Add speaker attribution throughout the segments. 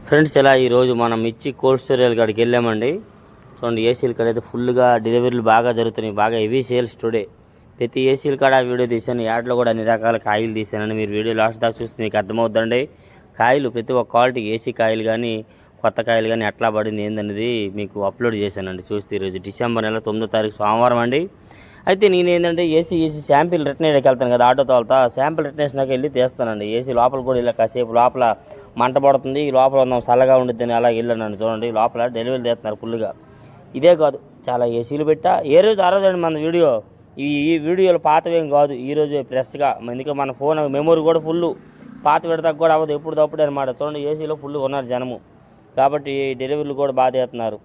Speaker 1: Friends, ఇలా ఈరోజు మనం మిర్చి కోల్డ్ స్టోరేజ్ కాడికి వెళ్ళామండి. చూడండి, ఏసీల కాడ అయితే ఫుల్గా డెలివరీలు బాగా జరుగుతున్నాయి, బాగా హెవీ సేల్స్ టుడే. ప్రతి ఏసీల కాడ వీడియో తీశాను, యాడ్లో కూడా అన్ని రకాల కాయలు తీశానండి. మీరు వీడియో లాస్ట్ దాకా చూస్తే మీకు అర్థమవుతుందండి. కాయలు ప్రతి ఒక్క క్వాలిటీ, ఏసీ కాయలు కానీ కొత్త కాయలు కానీ ఎట్లా పడింది ఏందనేది మీకు అప్లోడ్ చేశానండి. చూస్తే ఈరోజు డిసెంబర్ నెల 9వ తారీఖు సోమవారం అండి. అయితే నేనేంటంటే ఏసీ శాంపిల్ రిటర్న్ వేయడానికి వెళ్తాను కదా, ఆటో తోలుతా. శాంపిల్ రిటర్న్ వేసినాక వెళ్ళి తీస్తానండి. ఏసీ లోపల కూడా ఇలా కాసేపు లోపల మంట పడుతుంది, లోపల ఉందాం చల్లగా ఉండిద్దని అలా వెళ్ళానండి. చూడండి, లోపల డెలివరీ చేస్తున్నారు ఫుల్గా. ఇదే కాదు, చాలా ఏసీలు పెట్టా. ఏ రోజు ఆ రోజు అండి మన వీడియో. ఈ వీడియోలు పాతవేం కాదు, ఈరోజు ఫ్రెష్గా. ఎందుకంటే మన ఫోన్ మెమొరీ కూడా ఫుల్, పాత పెడతాక కూడా అవ్వదు, ఎప్పుడు తప్పుడే అనమాట. చూడండి, ఏసీలో ఫుల్గా ఉన్నారు జనము, కాబట్టి డెలివరీలు కూడా బాగా చేస్తున్నారు.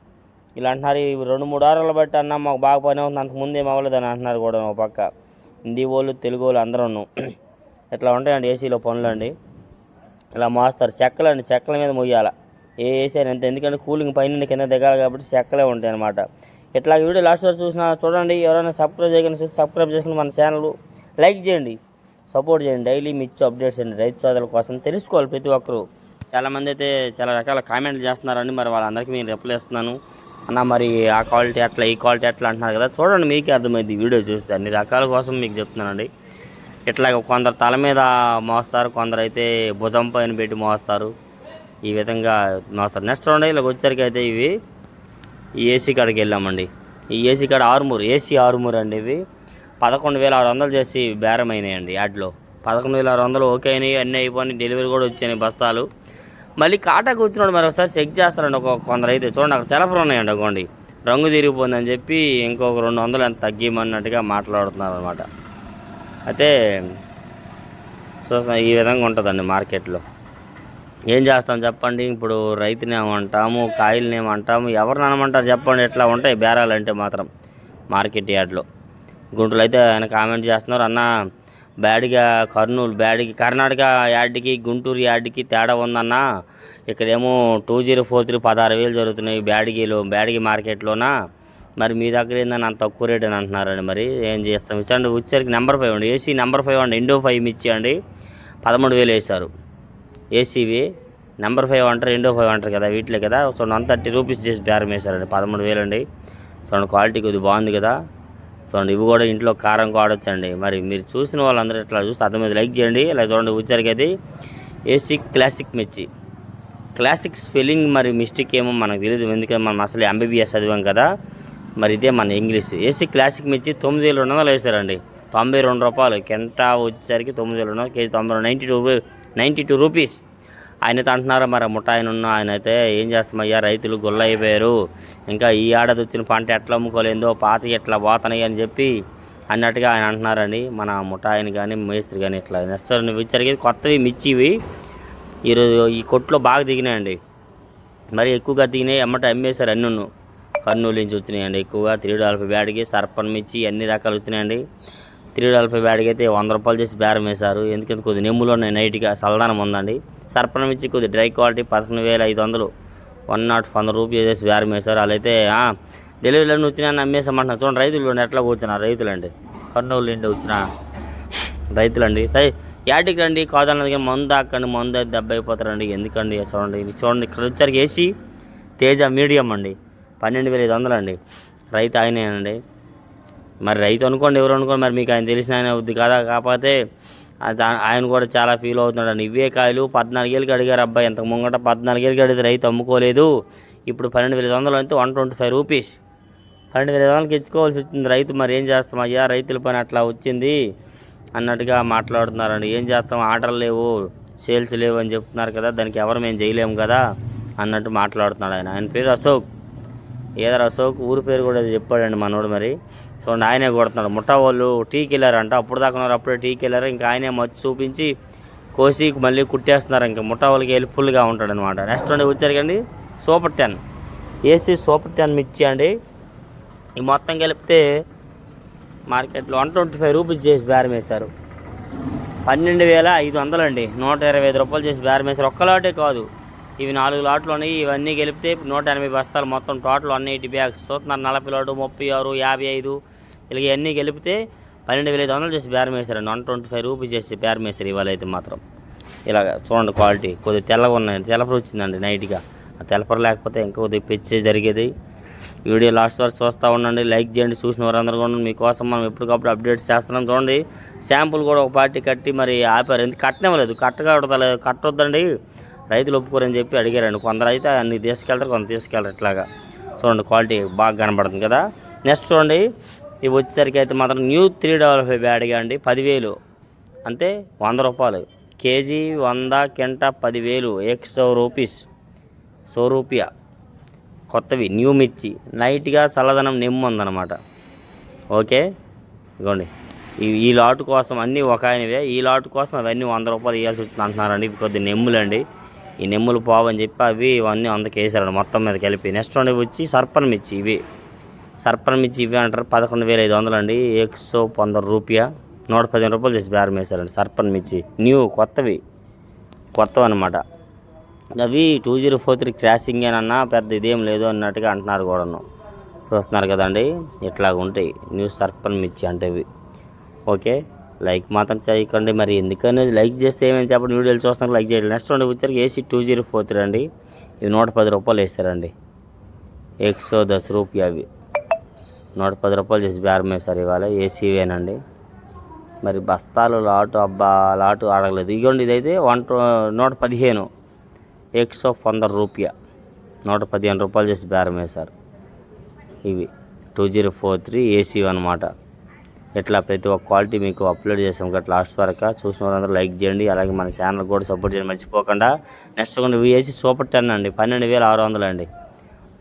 Speaker 1: ఇలా అంటున్నారు, ఈ 2-3 వారాలు బట్టి అన్న మాకు బాగా పని అవుతుంది, అంతకుముందేం అవ్వలేదని అంటున్నారు కూడా. ఒక పక్క హిందీ వాళ్ళు, తెలుగు వాళ్ళు అందరూ ఇట్లా ఉంటాయండి ఏసీలో పనులు అండి. ఇలా మోస్తారు చెక్కలండి, చెక్కల మీద మొయ్యాల ఏ ఏసీ అని ఎంత, ఎందుకంటే కూలింగ్ పైన కింద దిగాలి కాబట్టి చెక్కలే ఉంటాయి అనమాట. ఇట్లా వీడియో లాస్ట్ వరకు చూసినా చూడండి. ఎవరైనా సబ్స్క్రైబ్ చేయకుండా చూసి సబ్స్క్రైబ్ చేసుకుని మన ఛానల్ లైక్ చేయండి, సపోర్ట్ చేయండి. డైలీ మిర్చి అప్డేట్స్ అండి, రైతు సోదరుల కోసం తెలుసుకోవాలి ప్రతి ఒక్కరు. చాలామంది అయితే చాలా రకాల కామెంట్లు చేస్తున్నారండి, మరి వాళ్ళందరికీ నేను రిప్లై ఇస్తున్నాను. అన్న మరి ఆ క్వాలిటీ అట్లా, ఈ క్వాలిటీ అట్లా అంటున్నారు కదా. చూడండి, మీకే అర్థమైంది వీడియో చూస్తే. అన్ని రకాల కోసం మీకు చెప్తున్నానండి. ఇట్లా కొందరు తల మీద మోస్తారు, కొందరు అయితే భుజం పైన పెట్టి మోస్తారు. ఈ విధంగా మోస్తారు. నెక్స్ట్ చూడండి, ఇలా వచ్చరికి అయితే ఇవి ఈ ఏసీ కాడికి వెళ్ళామండి. ఈ ఏసీ కాడ ఏసీ ఆర్మూర్ అండి. ఇవి 11,600 చేసి బేరం అయినాయండి యాడ్లో. 11,600 ఓకే అయినాయి, అన్నీ అయిపోయి డెలివరీ కూడా వచ్చాయి బస్తాలు. మళ్ళీ కాటా కూర్చున్నాడు, మరి ఒకసారి చెక్ చేస్తారండి. కొందరు అయితే చూడండి, అక్కడ తెలపలు ఉన్నాయండి. అవ్వండి, రంగు తిరిగిపోయిందని చెప్పి ఇంకొక 200 ఎంత తగ్గిమన్నట్టుగా మాట్లాడుతున్నారు అనమాట. అయితే చూస్తాం, ఈ విధంగా ఉంటుందండి మార్కెట్లో. ఏం చేస్తాం చెప్పండి. ఇప్పుడు రైతుని ఏమంటాము, కాయలని ఏమంటాము, ఎవరిని అనమంటారు చెప్పండి. ఎట్లా ఉంటాయి బేరాలు అంటే మాత్రం మార్కెట్ యార్డ్లో. గుంటూరు అయితే ఆయన కామెంట్ చేస్తున్నారు, అన్న బ్యాడ్గా కర్ణాటక యార్డ్కి గుంటూరు యార్డ్కి తేడా ఉందన్న. ఇక్కడేమో 2043 16,000 జరుగుతున్నాయి బ్యాడ్గి మార్కెట్లోనా. మరి మీ దగ్గర ఏందని అంత తక్కువ రేట్ అని అంటున్నారండి. మరి ఏం చేస్తాం. ఇచ్చండి వచ్చరికి నెంబర్ 5 అండి, ఏసీ నెంబర్ 5 అండి. ఇండో 5 ఇచ్చి అండి 13,000 వేశారు. ఏసీవి నెంబర్ 5 అంటారు, ఇండో 5 అంటారు కదా, వీటిలే కదా. సో 130 రూపీస్ చేసి బేరం వేశారండి. 13,000 అండి. చూడండి, క్వాలిటీ కొద్దిగా బాగుంది కదా. చూడండి, ఇవి కూడా ఇంట్లో కారం వాడొచ్చండి. మరి మీరు చూసిన వాళ్ళందరూ ఇట్లా చూస్తే అర్థమైంది, లైక్ చేయండి. ఇలా చూడండి, వచ్చరికి అది ఏసీ క్లాసిక్ మిర్చి. క్లాసిక్ స్పెల్లింగ్ మరి మిస్టేక్ ఏమో మనకు తెలియదు, ఎందుకంటే మనం అసలు MBBS చదివాం కదా. మరి ఇదే మన ఇంగ్లీష్. ఏసీ క్లాసిక్ మిర్చి 9,200 వేశారండి. 92 రూపాయలు కెంటా వచ్చేసరికి 9,200 కేజీ 92 రూపీస్. ఆయనతో అంటున్నారా మరి ముఠా ఆయన అయితే ఏం చేస్తామయ్యా, రైతులు గొల్ల అయిపోయారు, ఇంకా ఈ ఏడాది వచ్చిన పంట ఎట్లా అమ్ముకోలేదో, పాత ఎట్లా పోతున్నాయి అని చెప్పి అన్నట్టుగా ఆయన అంటున్నారండి. మన ముఠా ఆయన కానీ మేస్త్రి కానీ ఇట్లా నెక్స్ట్ విచ్చరికి కొత్తవి మిర్చివి ఈరోజు ఈ కొట్లో బాగా దిగినాయండి. మరి ఎక్కువగా దిగినాయి, ఎమ్మట అమ్మేశారు. అన్నీ కర్నూలు నుంచి వచ్చినాయండి ఎక్కువగా. 3 బ్యాడ్కి సర్పన్ మిర్చి అన్ని రకాలు వచ్చినాయండి. 3 బ్యాడ్కి అయితే 100 రూపాయలు చేసి బేరం వేశారు. ఎందుకంటే కొద్ది నెమ్ములో ఉన్నాయి, నైట్గా చల్లదనం ఉందండి. సర్పన్ మిర్చి కొద్ది డ్రై క్వాలిటీ 11,500 100 రూపీస్ చేసి బేరం వేశారు. వాళ్ళైతే డెలివరీలో వచ్చినా అమ్మేసామంటున్నారు. చూడండి, రైతులు ఎట్లా కూర్చున్నారు. రైతులండి, కర్నూలు నుండి వచ్చిన రైతులండి. యాటికి రండి, కాదన్నది మందు ఆకండి, మందు అయితే దెబ్బ అయిపోతారండి. ఎందుకండి చూడండి ఇక్కడ వచ్చరికి ఏసీ తేజ మీడియం అండి 12,500 అండి. రైతు ఆయనేనండి. మరి రైతు అనుకోండి, ఎవరు అనుకోండి, మరి మీకు ఆయన తెలిసిన ఆయన అవుద్ది కదా. కాకపోతే ఆయన కూడా చాలా ఫీల్ అవుతున్నాడు. ఇవే కాయలు 14,000కి అడిగారు. అబ్బాయి ఎంత ముంగట 14,000కి అడిగితే రైతు అమ్ముకోలేదు. ఇప్పుడు 12,500 అయితే 125 రూపీస్. 12,500కి ఇచ్చుకోవాల్సి వచ్చింది రైతు. మరి ఏం చేస్తాం అయ్యా, రైతుల పని అట్లా వచ్చింది అన్నట్టుగా మాట్లాడుతున్నారండి. ఏం చేస్తాం, ఆర్డర్లు లేవు, సేల్స్ లేవు అని చెప్తున్నారు కదా, దానికి ఎవరు మేము చేయలేము కదా అన్నట్టు మాట్లాడుతున్నాడు ఆయన పేరు అశోక్. ఏదర్ అశోక్, ఊరి పేరు కూడా చెప్పాడండి మనోడు. మరి చూడండి, ఆయనే కొడుతున్నాడు. ముఠా వాళ్ళు టీకి వెళ్ళారంట, అప్పుడు దాకా ఉన్నారు, అప్పుడే టీకి వెళ్ళారు. ఇంకా ఆయనే మచ్చి చూపించి కోసి మళ్ళీ కుట్టేస్తున్నారు. ఇంకా ముఠా వాళ్ళకి హెల్ప్ఫుల్గా ఉంటాడు అనమాట. నెక్స్ట్ వచ్చారు సూపర్ 10 ఏసీ సూపర్ 10 మిర్చి అండి. ఈ మొత్తం కలిపితే మార్కెట్లో 125 రూపీస్ చేసి బేరం వేశారు. 12,500 అండి. 125 రూపాయలు చేసి బేరం వేశారు. ఒక్క లాటే కాదు, ఇవి 4 లాట్లు ఉన్నాయి. ఇవన్నీ కలిపితే 180 బస్తాలు మొత్తం టోటల్ 180 బ్యాగ్స్. చూస్తున్నారు, 40 లాటు 36 55 ఇలా ఇవన్నీ కలిపితే 12,500 చేసి బేరం వేశారండి. 125 రూపీస్ చేసి బేరం వేశారు ఇవాళ అయితే మాత్రం. ఇలాగ చూడండి క్వాలిటీ కొద్దిగా తెల్లగా ఉన్నాయి, తెలపర వచ్చిందండి నైట్గా. ఆ తెలపర లేకపోతే ఇంకా కొద్దిగా పెంచే జరిగేది. వీడియో లాస్ట్ వరకు చూస్తూ ఉండండి, లైక్ చేయండి. చూసిన వారందరూ కూడా మీకోసం మనం ఎప్పటికప్పుడు అప్డేట్స్ చేస్తున్నాం. చూడండి శాంపుల్ కూడా ఒక పార్టీ కట్టి మరి ఆపారు, ఎందుకు కట్టనివ్వలేదు, కట్టొద్దండి రైతులు ఒప్పుకోరని చెప్పి అడిగారండి. కొందరు అయితే అన్ని తీసుకెళ్తారు, కొందరు తీసుకెళ్తారు. ఇట్లాగా చూడండి క్వాలిటీ బాగా కనబడుతుంది కదా. నెక్స్ట్ చూడండి ఇవి వచ్చేసరికి అయితే మాత్రం న్యూ 355 బ్యాడ్గా అండి, 10,000 అంటే 100 రూపాయలు కేజీ, 100 కింట 10,000, 100 రూపీస్, 100 రూపాయ కొత్తవి న్యూ మిర్చి. లైట్గా చల్లదనం నెమ్ము ఉందన్నమాట. ఓకే ఇదిగోండి ఈ లాటు కోసం అన్నీ ఒక ఆయనవే, ఈ లాటు కోసం అవన్నీ 100 రూపాయలు ఇవ్వాల్సి వచ్చింది అంటున్నారండి. ఇవి కొద్ది నెమ్ములండి, ఈ నెమ్ములు పోవని చెప్పి అవి ఇవన్నీ 100కి వేసారండి మొత్తం మీద కలిపి. నెక్స్ట్ అండి వచ్చి సర్పన్ మిర్చి. ఇవి సర్పన్ మిర్చి ఇవి అంటారు, 11,500 అండి, 115 రూపాయ, 115 రూపాయలు చేసి బేరం వేశారండి. సర్పన్ మిర్చి న్యూ కొత్తవి అనమాట. అవి 2043 క్రాసింగ్ ఏనన్నా పెద్ద ఇదేం లేదు అన్నట్టుగా అంటున్నారు కూడాను. చూస్తున్నారు కదండి ఇట్లాగ ఉంటాయి న్యూ సర్పన్ మిర్చి అంటే ఇవి. ఓకే లైక్ మాత్రం చేయకండి, మరి ఎందుకని లైక్ చేస్తే ఏమేమి చెప్పండి, వీడియోలు చూస్తున్నారు లైక్ చేయాలి. నెక్స్ట్ అండి వచ్చరికి AC 2043 అండి, ఇవి 110 రూపాయలు వేస్తారండి, 110 రూపాయ. అవి 110 రూపాయలు చేసి బేరం వేస్తారు ఇవాళ, ఏసీవేనండి. మరి బస్తాలు లాటు అబ్బా లాటు అడగలేదు. ఇదిగోండి ఇదైతే 115, 115 రూపాయ, 115 రూపాయలు చేసి బేరం వేశారు. ఇవి 2043 AC అనమాట. ఇట్లా ప్రతి ఒక్క క్వాలిటీ మీకు అప్లోడ్ చేసాం కదా లాస్ట్ వరకు. చూసిన వాళ్ళందరూ లైక్ చేయండి, అలాగే మన ఛానల్ కూడా సపోర్ట్ చేయండి మర్చిపోకుండా. నెక్స్ట్ AC సూపర్ 10 అండి, 12,600 అండి,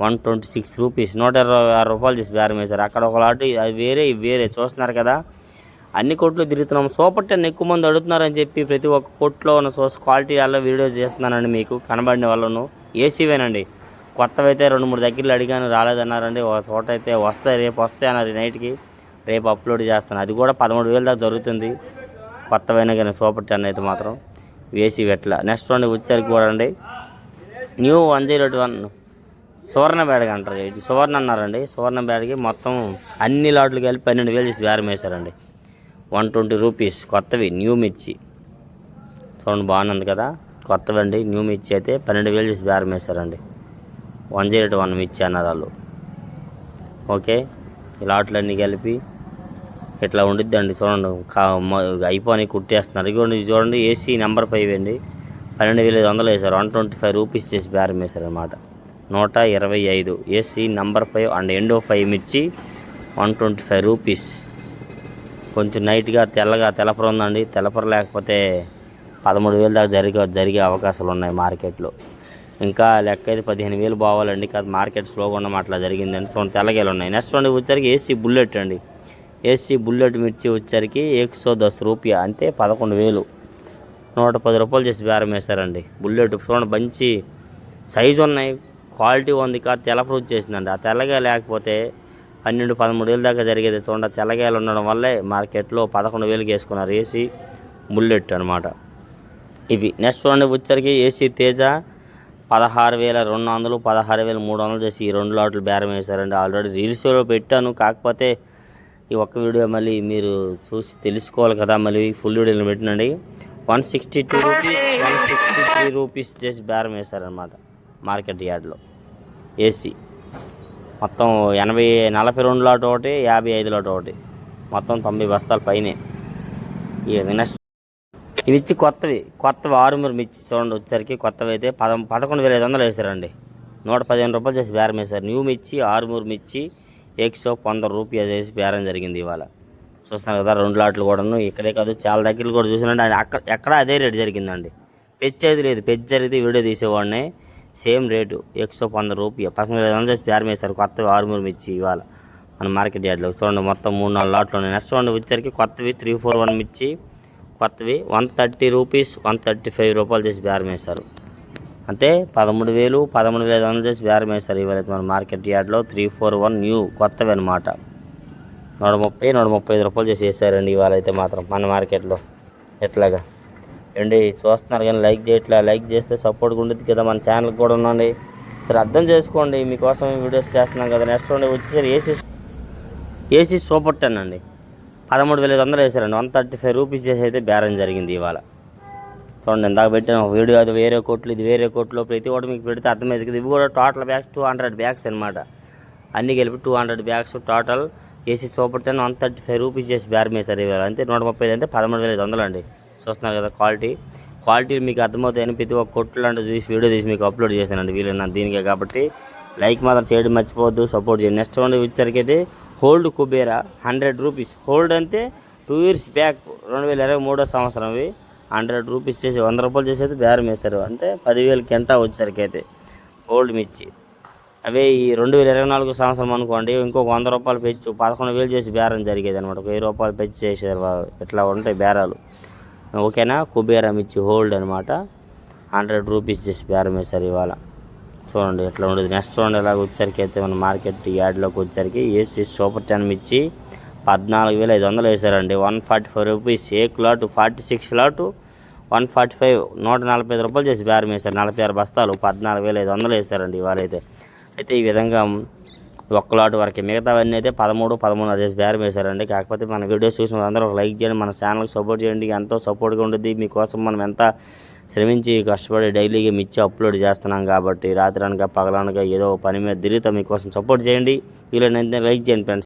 Speaker 1: 126 రూపీస్, 126 రూపాయలు చేసి బేరం వేశారు. అక్కడ ఒక లాటు అది వేరే ఇవి వేరే. చూస్తున్నారు కదా అన్ని కొట్లు తిరుగుతున్నాం. సూపర్ 10 ఎక్కువ మంది అడుగుతున్నారని చెప్పి ప్రతి ఒక్క కొట్లో ఉన్న క్వాలిటీ వల్ల వీడియోస్ చేస్తున్నానండి, మీకు కనబడిన వాళ్ళను. ఏసీవేనండి, కొత్తవైతే 2-3 దగ్గరలో అడిగాను రాలేదన్నారండి. ఒక చోట అయితే రేపు వస్తాయి అన్నారు నైట్కి, రేపు అప్లోడ్ చేస్తాను. అది కూడా 13,000 దాకా జరుగుతుంది కొత్తవైనా కానీ సూపర్ 10 అయితే మాత్రం వేసి వెట్ల. నెక్స్ట్ వన్ వచ్చేసరికి కూడా అండి న్యూ 101 సువర్ణ బ్యాడ్గా అంటారు, ఇది సువర్ణ అన్నారండి. సువర్ణ బ్యాడ్కి మొత్తం అన్ని లాట్లు కలిపి 12,000 చేసి బేరం వేశారండి, 120 రూపీస్ కొత్తవి న్యూ మిర్చి. చూడండి బాగుంది కదా కొత్తవి అండి, న్యూ మిర్చి అయితే 12,000 చేసి బేరం వేశారండి, 101 మిర్చి అన్నారు వాళ్ళు. ఓకే ఈ లాట్లన్నీ కలిపి ఇట్లా ఉండిద్దండి. చూడండి అయిపోయి కుట్టేస్తున్నారు. ఇదిగోండి చూడండి AC నెంబర్ 5 అండి, 12,500 వేశారు, 125 రూపీస్ చేసి బేరం వేశారు అనమాట, 125 AC నెంబర్ 5 అండ్ ఎండో 5 మిర్చి 125 రూపీస్. కొంచెం నైట్గా తెల్లపర ఉందండి, తెల్లపర లేకపోతే 13,000 దాకా జరిగే అవకాశాలు ఉన్నాయి మార్కెట్లో. ఇంకా లెక్క అయితే 15,000 పోవాలండి, కాదు మార్కెట్ స్లోగా ఉండడం అట్లా జరిగిందండి. చూడండి తెల్లగేలు ఉన్నాయి. నెక్స్ట్ చూడండి వచ్చరికి AC బుల్లెట్ అండి, AC బుల్లెట్ మిర్చి వచ్చరికి 110 రూపాయ అంటే 11,000, 110 రూపాయలు చేసి బేరం వేశారండి. బుల్లెట్ చూడండి మంచి సైజు ఉన్నాయి, క్వాలిటీ ఉంది, కాదు తెల్లపర వచ్చేసిందండి. ఆ తెల్లగా లేకపోతే 12-13,000 దాకా జరిగేది. చూడండి తెల్లగాయలు ఉండడం వల్లే మార్కెట్లో 11,000కి వేసుకున్నారు AC బుల్లెట్ అనమాట ఇవి. నెక్స్ట్ చూడండి వచ్చరికి AC తేజ 16,200, 16,300 చేసి ఈ 2 లాట్లు బేరం వేశారండి. ఆల్రెడీ రీల్స్లో పెట్టాను, కాకపోతే ఈ ఒక్క వీడియో మళ్ళీ మీరు చూసి తెలుసుకోవాలి కదా, మళ్ళీ ఫుల్ వీడియోలు పెట్టినండి. 162 రూపీస్, 163 రూపీస్ చేసి బేరం వేశారనమాట మార్కెట్ యార్డ్లో. AC మొత్తం 42 లాట్ ఒకటి, 55 లాట్ ఒకటి, మొత్తం 90 బస్తాల పైనే. నెక్స్ట్ ఇవి ఇచ్చి కొత్తవి ఆరుమూరు మిర్చి. చూడండి వచ్చరికి కొత్తవి అయితే 11,500 వేసారండి, 115 రూపాయలు చేసి బేరం వేశారు. న్యూ మిర్చి ఆరుమూరు మిర్చి 115 రూపాయ చేసి బేరం జరిగింది ఇవాళ. చూస్తున్నారు కదా 2 లాట్లు కూడాను. ఇక్కడే కాదు చాలా దగ్గరలు కూడా చూసినండి, ఎక్కడ అదే రేటు జరిగిందండి. పెంచేది లేదు, జరిగితే వీడియో తీసేవాడిని. సేమ్ రేటు 115 రూపాయ, 11,500 చేసి బేరం వేశారు కొత్తవి ఆరుమూరు మిర్చి ఇవాళ మన మార్కెట్ యార్డ్లో. చూడండి మొత్తం 3-4 లాట్లు ఉన్నాయి. నెక్స్ట్ చూడండి వచ్చరికి కొత్తవి 341 మిర్చి కొత్తవి 130 రూపీస్, 135 రూపాయలు చేసి బేరం వేశారు. అంటే 13,000, 13,500 చేసి బేరం వేశారు ఇవాళ మన మార్కెట్ యార్డ్లో. 341 న్యూ కొత్తవి అనమాట, 130, 135 రూపాయలు చేసి వేసారండి ఇవాళ అయితే మాత్రం మన మార్కెట్లో. ఎట్లాగా అండి చూస్తున్నారు కానీ లైక్ చేయట్లా, లైక్ చేస్తే సపోర్ట్గా ఉండేది కదా, మన ఛానల్కి కూడా ఉండండి. సరే అర్థం చేసుకోండి, మీకోసం వీడియోస్ చేస్తున్నాం కదా. నెక్స్ట్ ఉండి వచ్చేసరి AC సూపర్ 10 అండి, 13,500 వేసారండి, 135 రూపీస్ చేసి అయితే బేరం జరిగింది ఇవాళ. చూడండి ఇందాక పెట్టిన వీడియో అది వేరే కొట్లు ఇది వేరే కొట్లో ప్రతి ఒక్కటి మీకు పెడితే అర్థమవుతుంది. ఇవి కూడా టోటల్ బ్యాగ్స్ 200 బ్యాగ్స్ అనమాట. అన్నీ కలిపి 200 bags total AC super 10 135 rupees చేసి బేరం వేశారు ఇవాళ. అంతే 130 అంటే 13,500 అండి. చూస్తున్నారు కదా క్వాలిటీ మీకు అర్థమవుతాయని ప్రతి ఒక్క కొట్లు అంటే చూసి వీడియో తీసి మీకు అప్లోడ్ చేశానండి వీళ్ళని దీనికే. కాబట్టి లైక్ మాత్రం చేయడం మర్చిపోవద్దు, సపోర్ట్ చేయండి. నెక్స్ట్ వన్ వచ్చేసరికి అయితే హోల్డ్ కుబేరా 100 రూపీస్. హోల్డ్ అంటే 2 years బ్యాక్ 2023 సంవత్సరంవి 100 రూపీస్ చేసి 100 రూపాయలు చేసి అయితే బేరం వేశారు. అంటే 10,000 గంట వచ్చేసరికి అయితే హోల్డ్ మిర్చి. అవే ఈ 2024 సంవత్సరం అనుకోండి ఇంకొక 100 రూపాయలు పెంచు 11,000 చేసి బేరం జరిగేది అనమాట. 1000 రూపాయలు పెంచి చేసేది. ఇట్లా ఉంటాయి బేరాలు. ఓకేనా. కుబేరా మిర్చి హోల్డ్ అనమాట 100 రూపీస్ చేసి బేరం వేశారు ఇవాళ. చూడండి ఎట్లా ఉండేది. నెక్స్ట్ చూడండి ఇలాగ వచ్చరికి అయితే మన మార్కెట్ యార్డ్లోకి వచ్చరికి ఏసీ సూపర్ 10 మిర్చి 14,500 వేశారండి. 145 రూపీస్. ఏ లాట్ 46 లాట్ 145 145 రూపాయలు చేసి బేరం వేశారు. 46 బస్తాలు 14,500 వేశారండి ఇవాళ అయితే. అయితే ఈ విధంగా ఒక్క లాట్ వరకే. మిగతావన్నీ అయితే 13 చేసి బేరం వేశారండి. కాకపోతే మన వీడియోస్ చూసిన అందరూ ఒక లైక్ చేయండి, మన ఛానల్కి సపోర్ట్ చేయండి. ఎంతో సపోర్ట్గా ఉంటుంది. మీకోసం మనం ఎంత శ్రమించి కష్టపడి డైలీగా మిర్చి అప్లోడ్ చేస్తున్నాం కాబట్టి రాత్రి అనగా పగలనగా ఏదో పని మీద తిరుగుతాం. మీకోసం సపోర్ట్ చేయండి. వీళ్ళని లైక్ చేయండి ఫ్రెండ్స్.